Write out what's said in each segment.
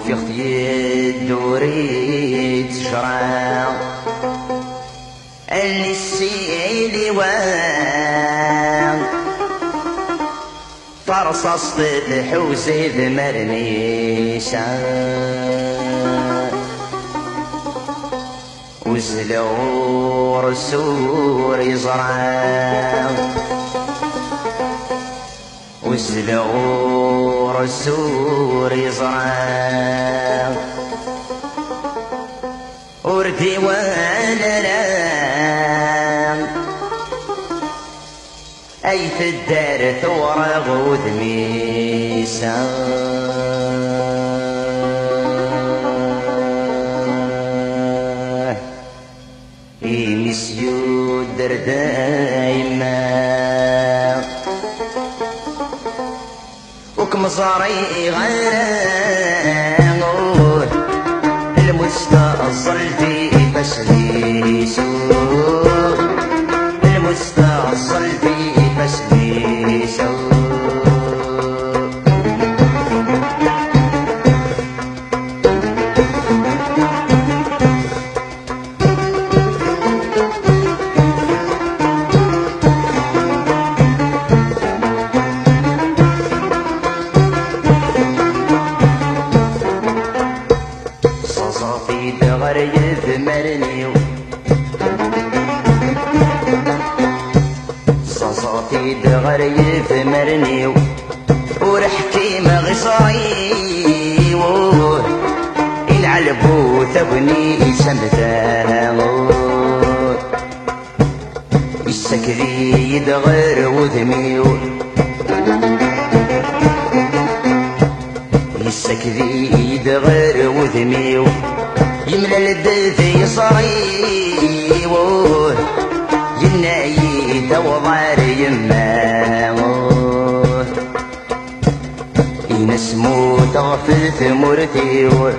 في خطي الدوري تشرع اللي السيلي وان فرصص الحوسي ذمرنيشا وزلور السور يزرع وزلور السور يزرع وردي وانا اي في الدار ثورة غود ميسا مسيو در دايما وكمصاري غير المستأصل في بسليسو المستأصل في بسليسو صصافي دغري ثمرنيو صصافي دغري ثمرنيو ورحتي مغصري العلبو ثبني سمثاو السكري يدغر وذميو السكري يدغر وذميو يملى الدثي صريوه ينايي دوضار يماوه ينسمو تغفل ثمرتيو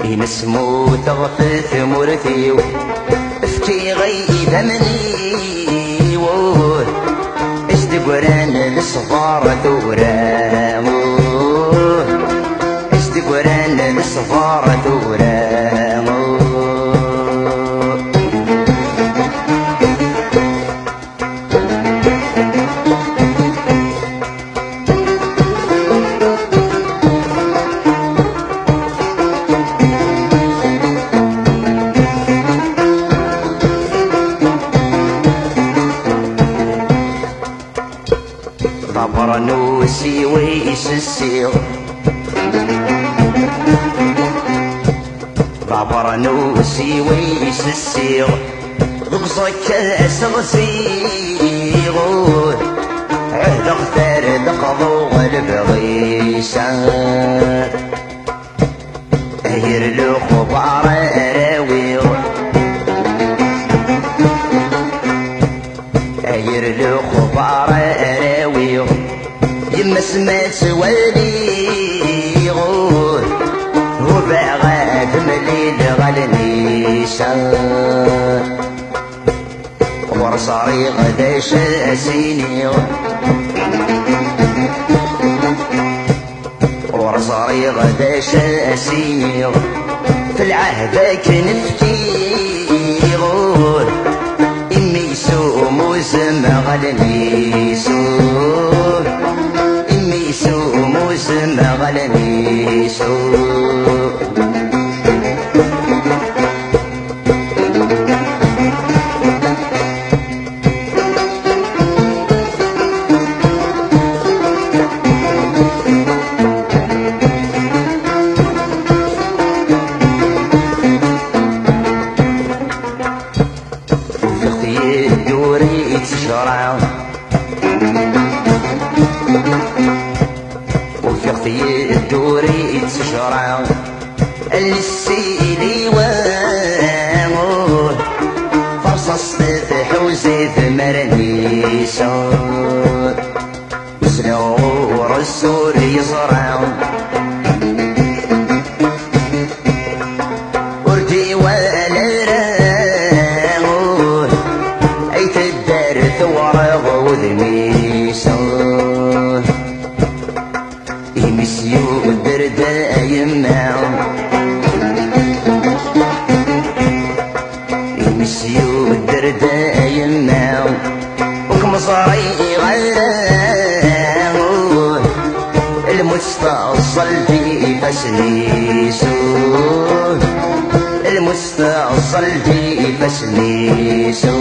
ينسمو تغفل ثمرتيو افتي غيب منيوه اشد قران للصفارة ثوراموه اشد قران للصفارة ثوراموه ضبرنوسي ويس السير ضبرنوسي ويس السير ضبصك أسغسيغ عهد اغتر دقضو البغيسة أهير له خبار أراوير أهير له خبار أراوير يما سمات واليغ هو باغا تمليل غالنيشا ورصاري غداش أسيني ورصاري غداش أسيني في العهد كنفتي إمي سو موسم غالنيسو إمي سو موسم غالنيسو وفي خطي الدوري تشرع السيلي وامور فرصص حوزي ثمرني سور وسنور السور يزرع وردي والرامور ايت الدار ثور غوذ ميسور دايم يمشيو الدر دايم وكم صاري غلاو المستأصل في فسليسو المستأصل في فسليسو